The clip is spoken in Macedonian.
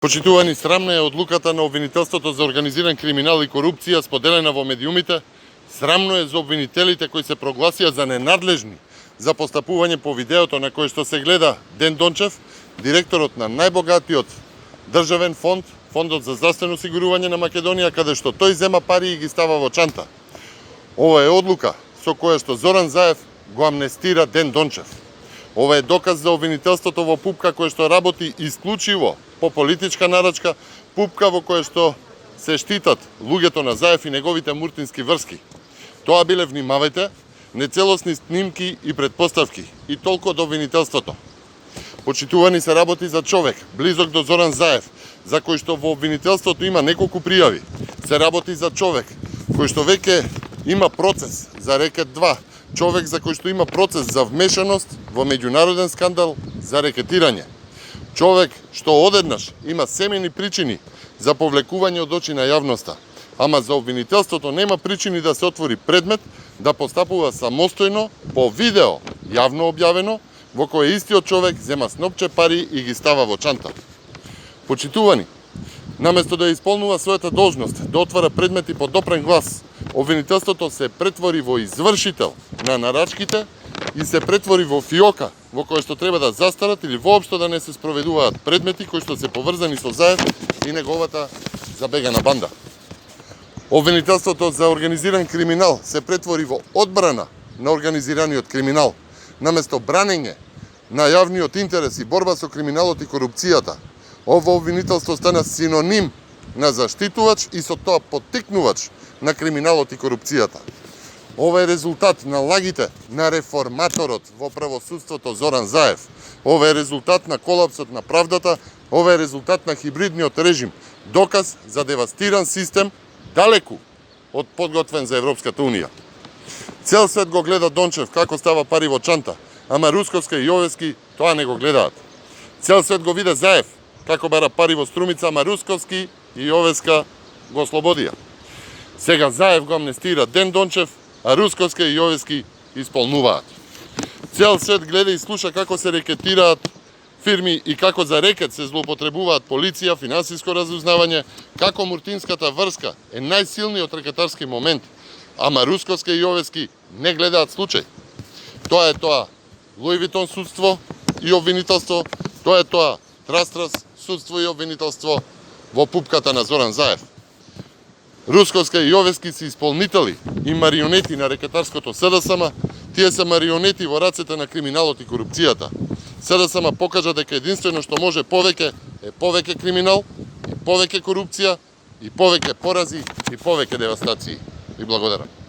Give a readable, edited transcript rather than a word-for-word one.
Почитувани, срамна е одлуката на обвинителството за организиран криминал и корупција споделена во медиумите. Срамно е за обвинителите кои се прогласија за ненадлежни за постапување по видеото на кое што се гледа Ден Дончев, директорот на најбогатиот државен фонд, Фондот за здравствено осигурување на Македонија, каде што тој зема пари и ги става во чанта. Ова е одлука со која што Зоран Заев го амнестира Ден Дончев. Ова е доказ за обвинителството во пупка која што работи исклучиво по политичка нарачка, пупка во која што се штитат луѓето на Заев и неговите муртински врски. Тоа биле, внимавајте, нецелосни снимки и предпоставки, и толку од обвинителството. Почитувани, се работи за човек близок до Зоран Заев, за кој што во обвинителството има неколку пријави. Се работи за човек кој што веќе има процес за рекет 2, човек за кој што има процес за вмешаност во меѓународен скандал за рекетирање. Човек што одеднаш има семени причини за повлекување од очи на јавноста, ама за обвинителството нема причини да се отвори предмет да постапува самостојно по видео, јавно објавено, во кое истиот човек зема снопче пари и ги става во чанта. Почитувани, наместо да исполнува својата должност, да отвара предмети по допрен глас, обвинителството се претвори во извршител на нарачките и се претвори во фиока во која што треба да застарат или воопшто да не се спроведуваат предмети кои што се поврзани со Заев и неговата забегана банда. Обвинителството за организиран криминал се претвори во одбрана на организираниот криминал, наместо бранење на јавниот интерес и борба со криминалот и корупцијата. Ова обвинителство стана синоним на заштитувач и со тоа поттикнувач на криминалот и корупцијата. Ова е резултат на лагите на реформаторот во правосудството Зоран Заев. Ова е резултат на колапсот на правдата, ова е резултат на хибридниот режим, доказ за девастиран систем далеку од подготвен за Европската Унија. Цел свет го гледа Дончев како става пари во чанта, ама Русковска и Јовевски тоа не го гледаат. Цел свет го виде Заев како бара пари во Струмица, ама Русковски и Јовевска го ослободија. Сега Заев го амнестира Ден Дончев, а Русковска и Јовевски исполнуваат. Цел свет гледа и слуша како се рекетираат фирми и како за рекет се злоупотребуваат полиција, финансиско разузнавање, како муртинската врска е најсилниот рекетарски момент, ама Русковска и Јовевски не гледаат случај. Тоа е тоа Луи Витон судство и обвинителство, тоа е тоа Трастрас судство и обвинителство во пупката на Зоран Заев. Русковска и Јовевски се исполнители и марионети на рекетарското СДСМ, тие се марионети во рацете на криминалот и корупцијата. СДСМ покажа дека единствено што може повеќе е повеќе криминал, и повеќе корупција, и повеќе порази, и повеќе девастации. И благодарам.